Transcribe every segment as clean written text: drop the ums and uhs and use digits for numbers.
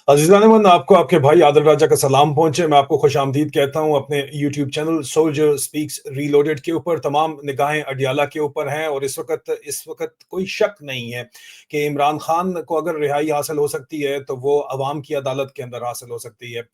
अज़ीज़ान आपको आपके भाई आदिल राजा का सलाम पहुँचे। मैं आपको खुशामदीद कहता हूँ अपने YouTube channel soldier speaks reloaded के ऊपर। तमाम निगाहें अडियाला के ऊपर हैं और इस वक़्त कोई शक नहीं है कि इमरान खान को अगर रिहाई हासिल हो सकती है, तो वो अवाम की अदालत के अंदर हासिल हो सकती है।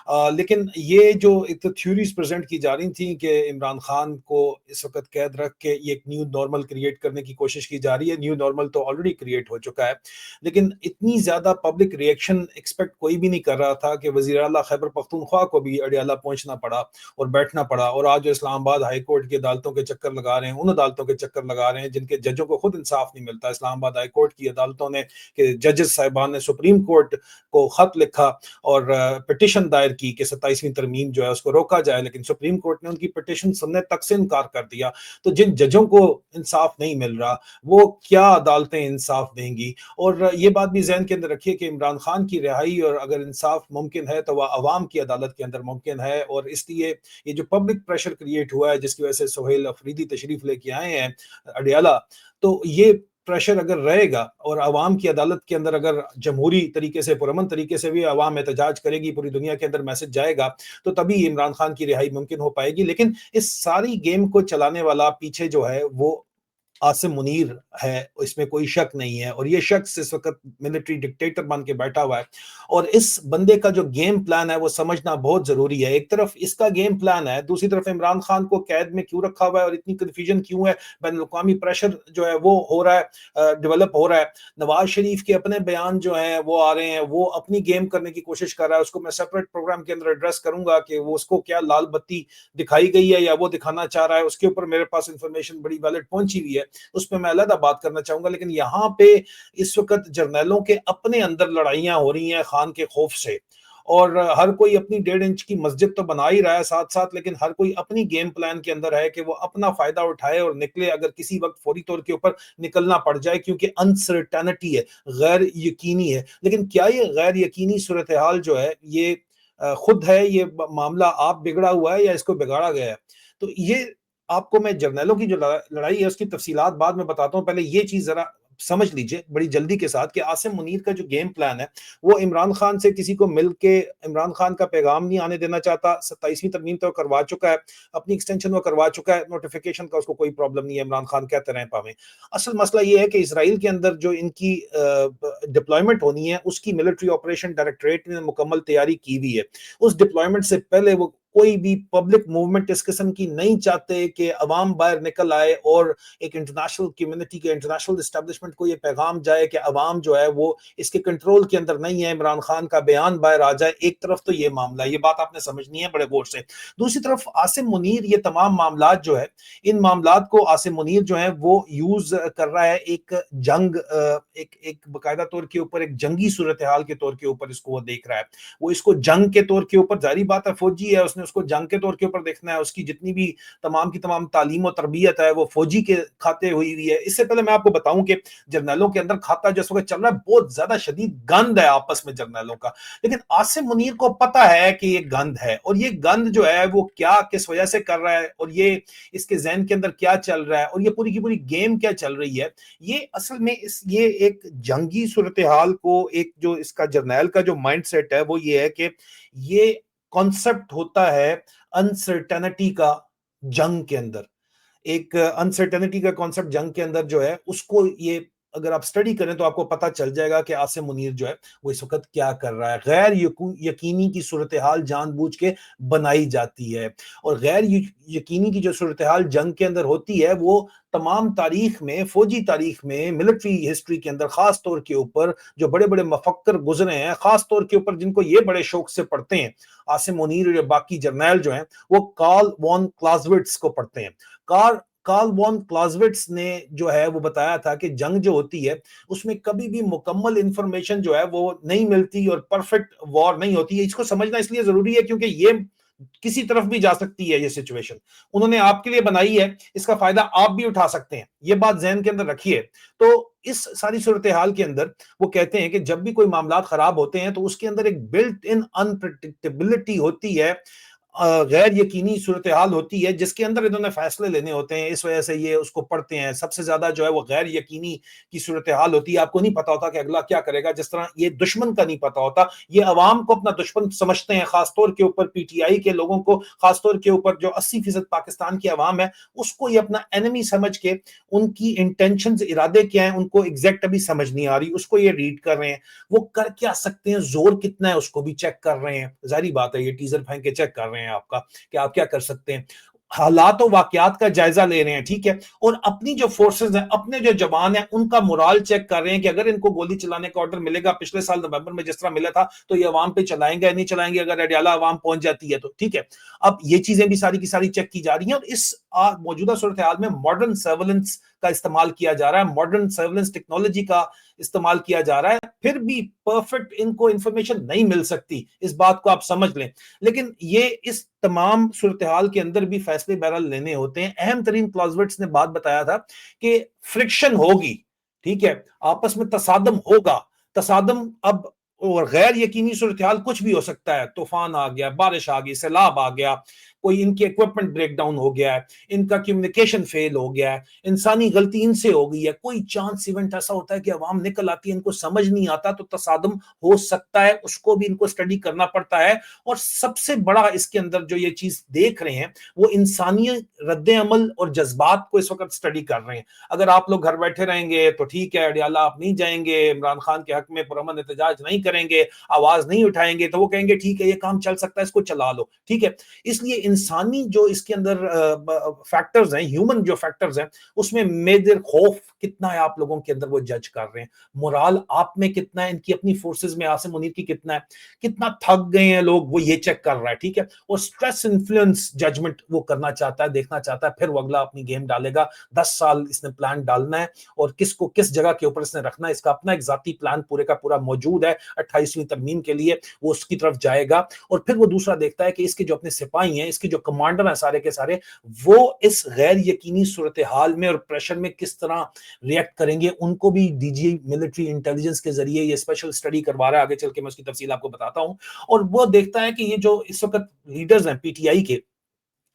लेकिन ये जो एक थ्योरीज़ प्रेज़ेंट की जा रही थी कि इमरान खान को इस वक़्त कैद रख के ये एक न्यू नॉर्मल क्रिएट करने की कोशिश की जा रही है। न्यू नॉर्मल तो ऑलरेडी क्रिएट हो चुका है। लेकिन इतनी ज़्यादा पब्लिक रिएक्शन एक्सपेक्ट कोई भी नहीं कर रहा था कि वज़ीर आला खैबर पख्तूनख्वा को भी अडियाला पहुँचना पड़ा और बैठना पड़ा, और आज जो इस्लामाबाद हाई कोर्ट की अदालतों के चक्कर लगा रहे हैं, उन अदालतों के चक्कर लगा रहे हैं जिनके जजों को खुद इंसाफ नहीं मिलता। इस्लामाबाद हाई कोर्ट की अदालतों ने के जजेस साहिबान ने सुप्रीम कोर्ट को खत लिखा और पिटिशन दायर की कि 27वीं तरमीम जो है उसको रोका जाए, लेकिन सुप्रीम कोर्ट ने उनकी पिटिशन सुनने तक से इनकार कर दिया। तो जिन जजों को इंसाफ नहीं मिल रहा, वो क्या अदालतें इंसाफ देंगी? और ये बात भी ज़हन के अंदर रखिए कि इमरान खान की रिहाई और अगर इंसाफ मुमकिन है, तो वह अवाम की अदालत के अंदर मुमकिन है। और इसलिए ये जो पब्लिक प्रेशर क्रिएट हुआ है, जिसकी वजह से सोहेल अफरीदी तशरीफ लेके आए हैं अडियाला, तो ये प्रेशर अगर रहेगा और अवाम की अदालत के अंदर अगर जमहूरी तरीके से, पुरअमन तरीके से भी अवाम एहतजाज करेगी, पूरी दुनिया के अंदर मैसेज जाएगा, तो तभी इमरान खान की रिहाई मुमकिन हो पाएगी। लेकिन इस सारी गेम को चलाने वाला पीछे जो है वो आसिम मुनीर है, इसमें कोई शक नहीं है। और ये शख्स इस वक़्त मिलिट्री डिक्टेटर बन के बैठा हुआ है, और इस बंदे का जो गेम प्लान है वो समझना बहुत ज़रूरी है। एक तरफ इसका गेम प्लान है, दूसरी तरफ इमरान खान को कैद में क्यों रखा हुआ है और इतनी कन्फ्यूजन क्यों है? बैनुल-अक़वामी प्रेशर जो है वो हो रहा है, डेवलप हो रहा है। नवाज़ शरीफ के अपने बयान जो हैं वो आ रहे हैं, वो अपनी गेम करने की कोशिश कर रहा है। उसको मैं सेपरेट प्रोग्राम के अंदर एड्रेस करूँगा कि वो उसको क्या लाल बत्ती दिखाई गई है या वो दिखाना चाह रहा है, उसके ऊपर मेरे पास इन्फॉर्मेशन बड़ी वैलिड पहुँची हुई है। उस पे मैं अलग बात करना चाहूंगा। लेकिन यहाँ पे इस वक्त जर्नैलों के अपने अंदर लड़ाइयां हो रही हैं खान के खौफ से, और हर कोई अपनी 1.5 इंच की मस्जिद तो बना ही रहा है साथ साथ, लेकिन हर कोई अपनी गेम प्लान के अंदर है कि वो अपना फायदा उठाए और निकले अगर किसी वक्त फौरी तौर के ऊपर निकलना पड़ जाए, क्योंकि अनसर्टेनिटी है, गैर यकीनी है। लेकिन क्या ये गैर यकीनी सूरत हाल जो है ये खुद है, ये मामला आप बिगड़ा हुआ है या इसको बिगाड़ा गया है? तो ये आपको मैं जर्नैलों की जो लड़ाई है उसकी तफसीलात बाद में बताता हूँ। पहले ये चीज़ ज़रा समझ लीजिए बड़ी जल्दी के साथ कि आसिम मुनीर का जो गेम प्लान है, वो इमरान खान से किसी को मिल के इमरान खान का पैगाम नहीं आने देना चाहता। 27वीं तरमीम तो करवा चुका है, अपनी एक्सटेंशन वो करवा चुका है, नोटिफिकेशन का उसको कोई प्रॉब्लम नहीं है, इमरान खान कहते रहें पावें। असल मसला ये है कि इसराइल के अंदर जो इनकी डिप्लॉयमेंट होनी है, उसकी मिलिट्री ऑपरेशन डायरेक्टरेट ने मुकम्मल तैयारी की हुई है। उस डिप्लॉयमेंट से पहले वो कोई भी पब्लिक मूवमेंट इस किस्म की नहीं चाहते कि अवाम बाहर निकल आए और एक इंटरनेशनल कम्युनिटी के, इंटरनेशनल एस्टेब्लिशमेंट को ये पैगाम जाए कि अवाम जो है वो इसके कंट्रोल के अंदर नहीं है, इमरान खान का बयान बाहर आ जाए। एक तरफ तो ये मामला, ये बात आपने समझनी है बड़े गौर से। दूसरी तरफ आसिम मुनीर, ये तमाम मामलात जो है, इन मामलात को आसिम मुनीर जो है वो यूज कर रहा है एक जंग, एक एक बाकायदा तौर के ऊपर एक जंगी सूरत हाल के तौर के ऊपर इसको वो देख रहा है। वो इसको जंग के तौर के ऊपर, जारी बात है फौजी है, उसने उसको जंग के तौर के ऊपर देखना है। उसकी जितनी भी तमाम की तमाम तालीम और तरबियत है वो फौजी के खाते हुई हुई है। इससे पहले मैं आपको बताऊं कि जर्नैलों के अंदर खाता जिस वक्त चल रहा है, बहुत ज्यादा शदीद गंद है आपस में जर्नैलों का। लेकिन आसिम मुनीर को पता है कि ये गंद है, और ये गंद जो है वो क्या किस वजह से कर रहा है, और ये इसके जहन के अंदर क्या चल रहा है, और ये पूरी की पूरी गेम क्या चल रही है। ये असल में ये एक जंगी सूरत हाल को, एक जो इसका जर्नैल का जो माइंड सेट है वो ये है कि ये कॉन्सेप्ट होता है अनसर्टेनिटी का। जंग के अंदर एक अनसर्टेनिटी का कॉन्सेप्ट जंग के अंदर जो है, उसको ये अगर आप स्टडी करें तो आपको पता चल जाएगा कि आसिम मुनीर जो है वो इस वक्त क्या कर रहा है। गैर यकीनी की सूरत हाल जानबूझ के बनाई जाती है, और गैर यकीनी की जो सूरत हाल जंग के अंदर होती है वो तमाम तारीख में, फौजी तारीख में, मिलिट्री हिस्ट्री के अंदर खास तौर के ऊपर जो बड़े बड़े मफक्कर गुजरे हैं, खास तौर के ऊपर जिनको ये बड़े शौक से पढ़ते हैं, आसिम मुनीर और बाकी जर्नैल जो हैं, वो कार्ल वॉन क्लाउज़विट्ज़ को पढ़ते हैं। कार्ल कार्ल वॉन क्लाउज़विट्ज़ ने जो है वो बताया था कि जंग जो होती है उसमें कभी भी मुकम्मल इंफॉर्मेशन जो है वो नहीं मिलती और परफेक्ट वॉर नहीं होती है। इसको समझना इसलिए जरूरी है क्योंकि ये किसी तरफ भी जा सकती है। ये सिचुएशन उन्होंने आपके लिए बनाई है, इसका फायदा आप भी उठा सकते हैं, ये बात जहन के अंदर रखिए। तो इस सारी सूरत हाल के अंदर वो कहते हैं कि जब भी कोई मामला खराब होते हैं तो उसके अंदर एक बिल्ट इन अनप्रडिक्टेबिलिटी होती है। गैर यकीनी सूरत हाल होती है जिसके अंदर इन्होंने फैसले लेने होते हैं, इस वजह से ये उसको पढ़ते हैं। सबसे ज्यादा जो है वो गैर यकीनी की सूरत हाल होती है, आपको नहीं पता होता कि अगला क्या करेगा। जिस तरह ये दुश्मन का नहीं पता होता, ये अवाम को अपना दुश्मन समझते हैं, खासतौर के ऊपर पीटीआई के लोगों को, खासतौर के ऊपर जो 80% पाकिस्तान की अवाम है उसको ये अपना एनिमी समझ के, उनकी इंटेंशन इरादे क्या है उनको एग्जैक्ट अभी समझ नहीं आ रही, उसको ये रीड कर रहे हैं। वो कर क्या सकते हैं, जोर कितना है उसको भी चेक कर रहे हैं। जारी बात है ये टीजर फेंक के चेक कर रहे हैं आपका कि आप क्या कर सकते हैं। हालात और वाकयात का जायजा ले रहे हैं, ठीक है, और अपनी जो फोर्सेस हैं, अपने जो जवान हैं, उनका मोराल चेक कर रहे हैं कि अगर इनको गोली चलाने का ऑर्डर मिलेगा पिछले साल नवंबर में जिस तरह मिला था तो ये अवाम पे चलाएंगे या नहीं चलाएंगे, अगर अडियाला अवाम पहुंच जाती है तो ठीक है। अब ये चीजें भी सारी की सारी चेक की जा रही हैं और इस मौजूदा सूरत हाल में मॉडर्न सर्वेलेंस का इस्तेमाल किया जा रहा है, मॉडर्न सर्वेलेंस टेक्नोलॉजी का इस्तेमाल किया जा रहा है। फिर भी परफेक्ट इनको इंफॉर्मेशन नहीं मिल सकती, इस बात को आप समझ लें। लेकिन ये इस तमाम सूरत हाल के अंदर भी फैसले बहरहाल लेने होते हैं। अहम तरीन क्लॉजवर्ट्स ने बात बताया था कि फ्रिक्शन होगी, ठीक है, आपस में तसादम होगा। तसादम अब और गैर यकीनी सूरत हाल कुछ भी हो सकता है, तूफान आ गया, बारिश आ गई, सैलाब आ गया, कोई इनके इक्विपमेंट ब्रेक डाउन हो गया है, इनका कम्युनिकेशन फेल हो गया है, इंसानी गलती इनसे हो गई है, कोई चांस इवेंट ऐसा होता है कि अवाम निकल आती है, इनको समझ नहीं आता, तो तसादम हो सकता है, उसको भी इनको स्टडी करना पड़ता है। और सबसे बड़ा इसके अंदर जो ये चीज देख रहे हैं वो इंसानी रद्द अमल और जज्बात को इस वक्त स्टडी कर रहे हैं। अगर आप लोग घर बैठे रहेंगे तो ठीक है, अडियाला आप नहीं जाएंगे, इमरान खान के हक में पुरअमन एहतजाज नहीं करेंगे, आवाज नहीं उठाएंगे, तो वो कहेंगे ठीक है ये काम चल सकता है, इसको चला लो, ठीक है। इसलिए इंसानी जो इसके अंदर फैक्टर्स हैं, ह्यूमन जो फैक्टर्स हैं, उसमें मेजर खौफ कितना है आप लोगों के अंदर वो जज कर रहे हैं। मोराल आप में कितना है, इनकी अपनी फोर्सेस में आसिम मुनीर की कितना है, कितना थक गए हैं लोग, वो ये चेक कर रहा है, ठीक है। और स्ट्रेस इन्फ्लुएंस जजमेंट वो करना चाहता है, देखना चाहता है, फिर वो अगला अपनी गेम डालेगा। 10 साल इसने प्लान डालना है और किसको किस जगह के ऊपर इसने रखना है, इसका अपना एक जाती प्लान पूरे का पूरा मौजूद है। 28वीं तरमीम के लिए वो उसकी तरफ जाएगा और फिर वो दूसरा देखता है कि इसके जो अपने सिपाही हैं, इसके जो कमांडर हैं सारे के सारे, वो इस गैर यकीनी सूरत हाल में और प्रेशर में किस तरह रिएक्ट करेंगे। उनको भी डीजी मिलिट्री इंटेलिजेंस के जरिए ये स्पेशल स्टडी करवा रहा है, आगे चल के मैं उसकी तफसील आपको बताता हूं। और वो देखता है कि ये जो इस वक्त लीडर्स हैं पीटीआई के,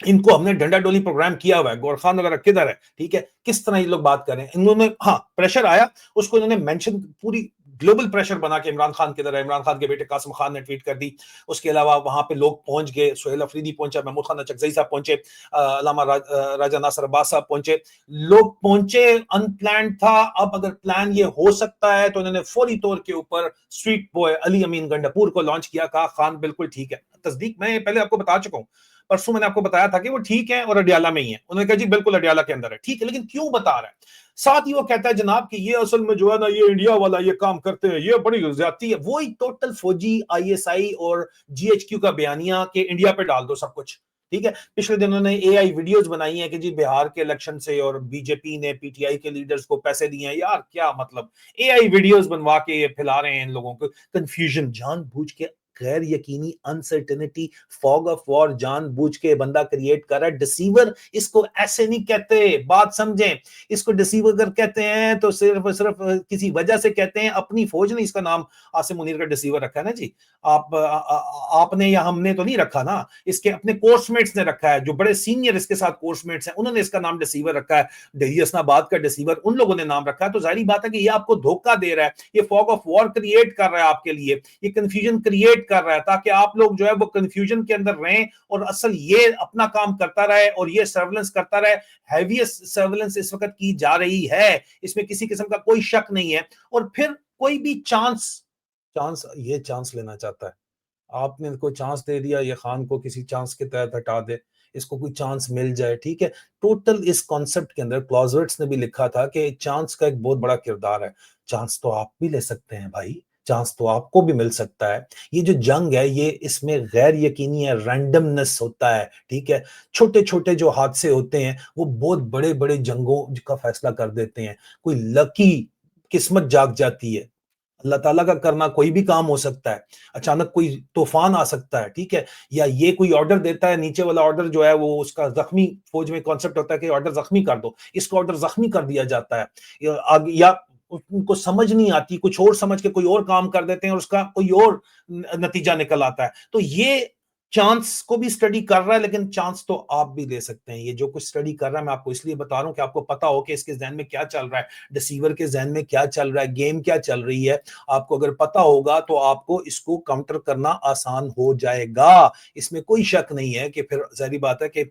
इनको हमने डंडा डोली प्रोग्राम किया हुआ है, गौर खान वगैरह किधर है, ठीक है, किस तरह ये लोग बात कर रहे हैं। इन्होंने हाँ प्रेशर आया, उसको इन्होंने मेंशन, पूरी ग्लोबल प्रेशर बना के इमरान खान किधर है, इमरान खान के बेटे कासिम खान ने ट्वीट कर दी। उसके अलावा वहां पे लोग पहुंच गए, सुहेल अफरीदी पहुंचा, महमूद खान चकजई साहब पहुंचे, अलामा राजा नासर अब्बास साहब पहुंचे, लोग पहुंचे। अनप्लान था, अब अगर प्लान ये हो सकता है तो इन्होंने फौरी तौर के ऊपर स्ट्रीट बॉय अली अमीन गंडापुर को लॉन्च किया, कहा खान बिल्कुल ठीक है। तस्दीक मैं पहले आपको बता चुका हूं, परसों मैंने आपको बताया था कि वो ठीक है और अडियाला में ही है। उन्होंने कहा जी बिल्कुल अडियाला के अंदर है, ठीक है, लेकिन क्यों बता रहा है। साथ ही वो कहता है जनाब कि ये असल में जो है ना, ये इंडिया वाला ये काम करते हैं, ये बड़ी ज्यादती है। वो ही टोटल फौजी आईएसआई और जीएचक्यू का बयानिया कि इंडिया पे डाल दो सब कुछ, ठीक है। पिछले दिनों ने एआई वीडियोस बनाई हैं कि जी बिहार के इलेक्शन से और बीजेपी ने पीटीआई के लीडर्स को पैसे दिए हैं। यार क्या मतलब, एआई वीडियोस बनवा के ये फैला रहे हैं इन लोगों को कंफ्यूजन, जानबूझ के गैर यकीनी अनसर्टेनिटी, फॉग ऑफ वॉर जानबूझ के बंदा क्रिएट कर रहा है। डिसीवर इसको ऐसे नहीं कहते, बात समझें, इसको डिसीवर कहते हैं तो सिर्फ किसी वजह से कहते हैं। अपनी फौज ने इसका नाम आसिम मुनीर का डिसीवर रखा है ना जी, आपने या हमने तो नहीं रखा ना, इसके अपने कोर्समेट्स ने रखा है, जो बड़े सीनियर इसके साथ कोर्समेट्स हैं उन्होंने इसका नाम डिसीवर रखा है। दिल्ली हसनाबाद का डिसीवर उन लोगों ने नाम रखा है। तो जाहिर बात है कि ये आपको धोखा दे रहा है, ये फॉग ऑफ वॉर क्रिएट कर रहा है आपके लिए, ये कंफ्यूजन क्रिएट कर रहा है ताकि आप लोग जो है वो कंफ्यूजन के अंदर रहें और असल ये अपना काम करता रहे और ये सर्वेलेंस करता रहे। हैवीएस्ट सर्वेलेंस इस वक्त की जा रही है, इसमें किसी किस्म का कोई शक नहीं है। और फिर कोई भी चांस चांस ये चांस लेना चाहता है, आपने इनको चांस दे दिया, ये खान को किसी चांस के तहत हटा दे, इसको कोई चांस मिल जाए, ठीक है। टोटल इस कॉन्सेप्ट के अंदर क्लॉजवर्ट्स ने भी लिखा था कि चांस का एक बहुत बड़ा किरदार है। चांस तो आप भी ले सकते हैं भाई, चांस तो आपको भी मिल सकता है। ये जो जंग है ये इसमें गैर यकीनी है, रैंडमनेस होता है, ठीक है। छोटे छोटे जो हादसे होते हैं वो बहुत बड़े बड़े जंगों का फैसला कर देते हैं। कोई लकी किस्मत जाग जाती है, अल्लाह ताला का करना, कोई भी काम हो सकता है, अचानक कोई तूफान आ सकता है, ठीक है। या ये कोई ऑर्डर देता है, नीचे वाला ऑर्डर जो है वो उसका जख्मी, फौज में कॉन्सेप्ट होता है कि ऑर्डर जख्मी कर दो, इसको ऑर्डर जख्मी कर दिया जाता है। या उनको समझ नहीं आती, कुछ और समझ के कोई और काम कर देते हैं और उसका कोई और नतीजा निकल आता है। तो ये चांस को भी स्टडी कर रहा है, लेकिन चांस तो आप भी ले सकते हैं। ये जो कुछ स्टडी कर रहा है मैं आपको इसलिए बता रहा हूँ कि आपको पता हो कि इसके ज़हन में क्या चल रहा है, डिसीवर के ज़हन में क्या चल रहा है, गेम क्या चल रही है। आपको अगर पता होगा तो आपको इसको काउंटर करना आसान हो जाएगा। इसमें कोई शक नहीं है कि फिर ज़ाहिर-सी बात है कि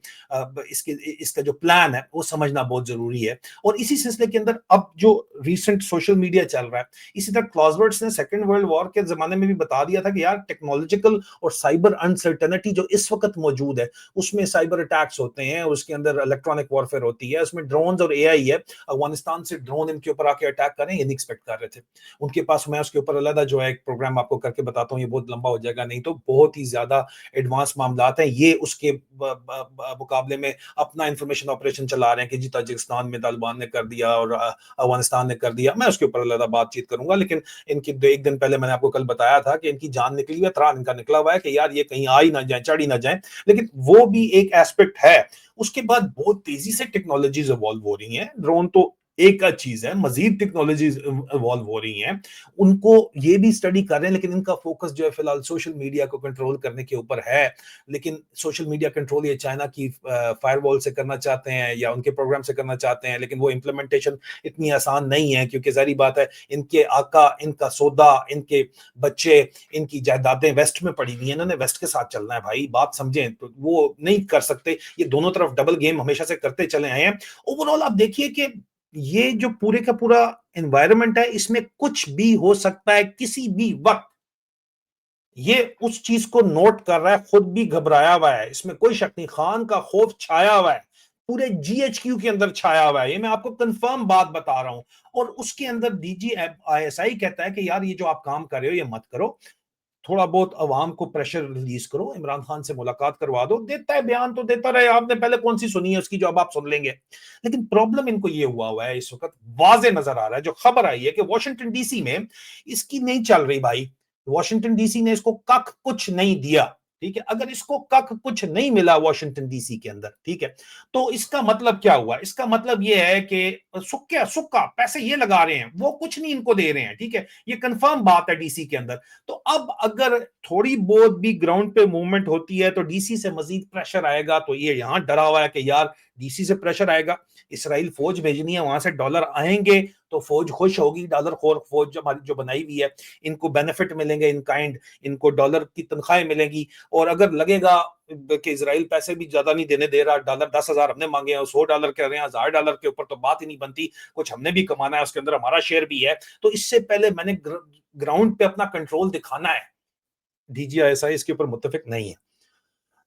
इसके इसका जो प्लान है वो समझना बहुत ज़रूरी है। और इसी सिलसिले के अंदर अब जो रिसेंट सोशल मीडिया चल रहा है, इसी तरह क्लॉज़वर्ड्स ने सेकंड वर्ल्ड वॉर के ज़माने में भी बता दिया था कि यार टेक्नोलॉजिकल और साइबर अनसर्टेनिटी जो इस वक्त मौजूद है, उसमें साइबर अटैक्स होते हैं, उसके अंदर इलेक्ट्रॉनिक वॉरफेयर होती है, उसमें ड्रोन्स और एआई है। अफगानिस्तान से ड्रोन इनके ऊपर आके अटैक करें, ये नहीं एक्सपेक्ट कर रहे थे। उनके पास, मैं उसके ऊपर अलग जो है एक प्रोग्राम आपको करके बताता हूँ, ये बहुत लंबा हो जाएगा, नहीं तो बहुत ही ज्यादा एडवांस मामलात हैं ये। उसके मुकाबले में अपना इंफॉर्मेशन ऑपरेशन चला रहे हैं कि जी ताजिकिस्तान में तालिबान ने कर दिया और अफगानिस्तान ने कर दिया। मैं उसके ऊपर अलग बातचीत करूंगा, लेकिन इनकी एक दिन पहले मैंने आपको कल बताया था कि इनकी जान निकली हुई है, त्राण इनका निकला हुआ है कि यार ये कहीं आ ही ना जाए, चढ़ ही ना जाए। लेकिन वो भी एक एस्पेक्ट है। उसके बाद बहुत तेजी से टेक्नोलॉजीज इवॉल्व हो रही हैं। ड्रोन तो एक चीज है, मजीद टेक्नोलॉजीज इवॉल्व हो रही हैं। उनको ये भी स्टडी कर रहे हैं, लेकिन इनका फोकस जो है फिलहाल सोशल मीडिया को कंट्रोल करने के ऊपर है। लेकिन सोशल मीडिया कंट्रोल ये चाइना की फायरवॉल से करना चाहते हैं या उनके प्रोग्राम से करना चाहते हैं, लेकिन वो इम्प्लीमेंटेशन इतनी आसान नहीं है, क्योंकि जाहिर बात है इनके आका, इनका सौदा, इनके बच्चे, इनकी जायदादें वेस्ट में पड़ी हुई हैं। इन्होंने वेस्ट के साथ चलना है भाई, बात समझें। तो वो नहीं कर सकते, ये दोनों तरफ डबल गेम हमेशा से करते चले आए हैं। ओवरऑल आप देखिए कि ये जो पूरे का पूरा एनवायरनमेंट है, इसमें कुछ भी हो सकता है किसी भी वक्त। ये उस चीज को नोट कर रहा है, खुद भी घबराया हुआ है, इसमें कोई शक नहीं। खान का खौफ छाया हुआ है, पूरे जीएचक्यू के अंदर छाया हुआ है, ये मैं आपको कंफर्म बात बता रहा हूं। और उसके अंदर डीजी आईएसआई कहता है कि यार ये जो आप काम कर रहे हो ये मत करो, थोड़ा बहुत अवाम को प्रेशर रिलीज करो, इमरान खान से मुलाकात करवा दो। देता है बयान तो देता रहे, आपने पहले कौन सी सुनी है उसकी जो अब आप सुन लेंगे। लेकिन प्रॉब्लम इनको ये हुआ है इस वक्त, वाजे नजर आ रहा है, जो खबर आई है कि वॉशिंगटन डीसी में इसकी नहीं चल रही भाई। वॉशिंगटन डीसी ने इसको कख कुछ नहीं दिया, ठीक है। अगर इसको कख कुछ नहीं मिला वॉशिंगटन डीसी के अंदर, ठीक है, तो इसका मतलब क्या हुआ? इसका मतलब ये है कि सुक्का सुक्का पैसे ये लगा रहे हैं, वो कुछ नहीं इनको दे रहे हैं, ठीक है। ये कंफर्म बात है डीसी के अंदर। तो अब अगर थोड़ी बहुत भी ग्राउंड पे मूवमेंट होती है तो डीसी से मजीद प्रेशर आएगा। तो ये यहां डरा हुआ है कि यार डीसी से प्रेशर आएगा, इसराइल फौज भेजनी है, वहां से डॉलर आएंगे तो फौज खुश होगी, डॉलर खोर फौज जो हमारी जो बनाई हुई है, इनको बेनिफिट मिलेंगे इन काइंड, इनको डॉलर की तनख्वाहें मिलेंगी। और अगर लगेगा कि इसराइल पैसे भी ज्यादा नहीं देने दे रहा, डॉलर 10,000 हमने मांगे हैं, 100 डॉलर कह रहे हैं, $1,000 के ऊपर तो बात ही नहीं बनती, कुछ हमने भी कमाना है, उसके अंदर हमारा शेयर भी है। तो इससे पहले मैंने ग्राउंड पे अपना कंट्रोल दिखाना है। डीजीआईएसआई इसके ऊपर मुत्तफिक नहीं है,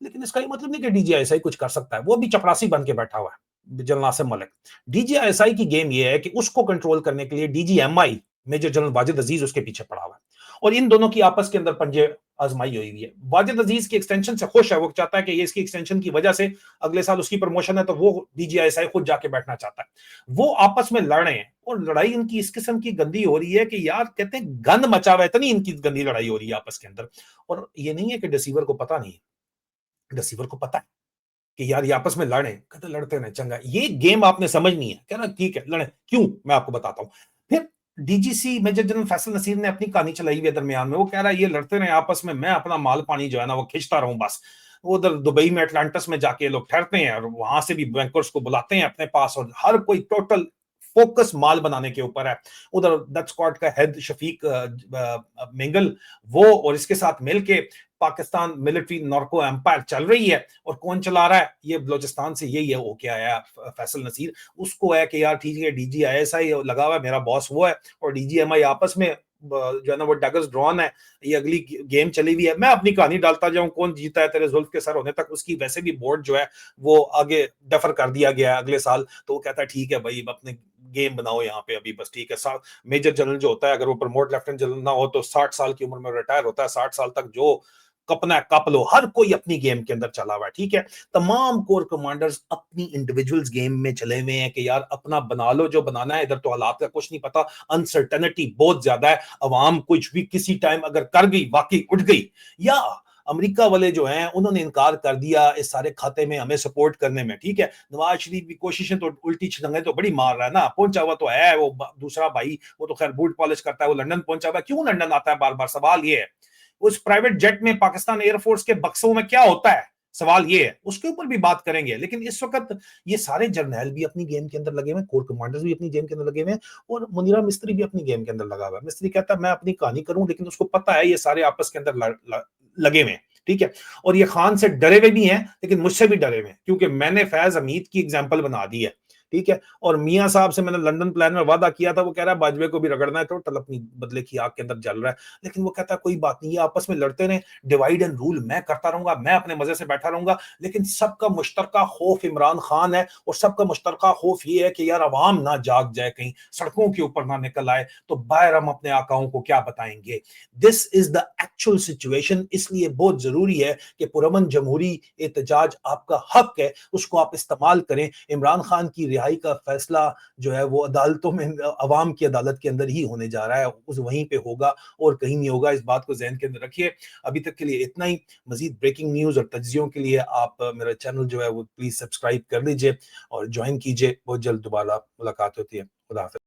लेकिन इसका ये मतलब नहीं कि डीजीआईएसआई कुछ कर सकता है। वो भी चपरासी बन के बैठा हुआ है, जनरल नासिर मलिक। डीजीआईएसआई की गेम ये है कि उसको कंट्रोल करने के लिए डीजीएमआई मेजर जनरल वाजिद अजीज उसके पीछे पड़ा हुआ है, और इन दोनों की आपस के अंदर पंजे आजमाई हुई है। वाजिद अजीज की एक्सटेंशन से खुश है, वो चाहता है कि ये इसकी एक्सटेंशन की वजह से अगले साल उसकी प्रमोशन है, तो वो डीजीआईएसआई खुद जाके बैठना चाहता है। वो आपस में लड़ रहे हैं, और लड़ाई इनकी इस किस्म की गंदी हो रही है कि यार कहते हैं गंद मचा हुआ है, इतनी इनकी गंदी लड़ाई हो रही है आपस के अंदर। और ये नहीं है कि डिसीवर को पता नहीं है, रिसीवर को पता है कि यार ये आपस में लड़े, कहते लड़ते रहे, चंगा। ये गेम आपने समझनी है, कह रहा ठीक है लड़े, क्यों, मैं आपको बताता हूं। फिर DGC major general Faisal Naseer ने अपनी कहानी चलाई हुई है दरमियान में। वो कह रहा है ये लड़ते रहे आपस में, मैं अपना माल पानी जो है ना वो खींचता रहूं बस। उधर दुबई में अटलांटिस में जाके लोग ठहरते हैं, और वहां से भी बैंकर्स को बुलाते हैं अपने पास, और हर कोई टोटल फोकस माल बनाने के ऊपर है। उधर डच स्क्वाड का हेड शफीक मिंगल, वो और इसके साथ मिलके पाकिस्तान मिलिट्री नॉर्को एम्पायर चल रही है। और कौन चला रहा है? ये बलोचिस्तान से यही है वो क्या आया फैसल नसीर, उसको है कि यार ठीक है डीजीआईएसआई लगा हुआ है, मेरा बॉस वो है, और डीजीएमआई आपस में जो है ना वो डगर्स ड्रॉन है, ये अगली गेम चली हुई है। मैं अपनी कहानी डालता जाऊं, कौन जीता है तेरे जुल्फ के सर होने तक, उसकी वैसे भी बोर्ड जो है वो आगे डेफर कर दिया गया है अगले साल। तो वो कहता है ठीक है भाई अपने गेम बनाओ यहाँ पे अभी बस, ठीक है। मेजर जनरल जो होता है अगर वो प्रमोट लेफ्टिनेंट जनरल ना हो तो 60 साल की उम्र में रिटायर होता है। 60 साल तक जो कपना है कप लो, हर कोई अपनी गेम के अंदर चला हुआ है, ठीक है। तमाम कोर कमांडर्स अपनी इंडिविजुअल्स गेम में चले हुए हैं कि यार अपना बना लो जो बनाना है, इधर तो हालात का कुछ नहीं पता, अनसर्टेनिटी बहुत ज्यादा है। अवाम कुछ भी किसी टाइम अगर कर गई, वाकई उठ गई, या अमेरिका वाले जो हैं उन्होंने इनकार कर दिया इस सारे खाते में हमें सपोर्ट करने में, ठीक है। नवाज शरीफ की कोशिशें तो उल्टी छलंगे तो बड़ी मार रहा है ना, पहुंचा हुआ तो है वो दूसरा भाई, वो तो खैर बूट पॉलिश करता है, वो लंदन पहुंचा हुआ है। क्यों लंदन आता है बार बार, सवाल ये है। उस प्राइवेट जेट में पाकिस्तान एयरफोर्स के बक्सों में क्या होता है, सवाल ये है, उसके ऊपर भी बात करेंगे। लेकिन इस वक्त ये सारे जर्नैल भी अपनी गेम के अंदर लगे हुए हैं, कोर कमांडर्स भी अपनी गेम के अंदर लगे हुए हैं, और मुनीरा मिस्त्री भी अपनी गेम के अंदर लगा हुआ है। मिस्त्री कहता है मैं अपनी कहानी करूं, लेकिन उसको पता है ये सारे आपस के अंदर लगे हुए हैं, ठीक है। और ये खान से डरे हुए भी हैं, लेकिन मुझसे भी डरे हुए हैं, क्योंकि मैंने फैज हमीद की एग्जाम्पल बना दी है, ठीक है। और मियां साहब से मैंने लंदन प्लान में वादा किया था, वो कह रहा है बाजवे को भी रगड़ना है तो टल अपनी बदले की आग के अंदर जल रहा है। लेकिन वो कहता है कोई बात नहीं, ये आपस में लड़ते रहे, डिवाइड एंड रूल मैं करता रहूंगा, मैं अपने मजे से बैठा रहूंगा, लेकिन सबका मुश्तरका खौफ इमरान खान है, और सबका मुश्तरका खौफ ये है कि यार अवाम ना जाग जाए, कहीं सड़कों के ऊपर ना निकल आए, तो बाहर हम अपने आकाओं को क्या बताएंगे। This is the actual situation. इसलिए बहुत जरूरी है कि पुरअमन जमहूरी एहतजाज आपका हक है, उसको आप इस्तेमाल करें। इमरान खान की रिहाई का फैसला जो है वो अदालतों में, अवाम की अदालत के अंदर ही होने जा रहा है, उस वहीं पे होगा और कहीं नहीं होगा। इस बात को जहन के अंदर रखिए। अभी तक के लिए इतना ही। मजीद ब्रेकिंग न्यूज और तज्जियों के लिए आप मेरा चैनल जो है वो प्लीज सब्सक्राइब कर लीजिए और ज्वाइन कीजिए। बहुत जल्द दोबारा मुलाकात होती है। खुदा हाफिज।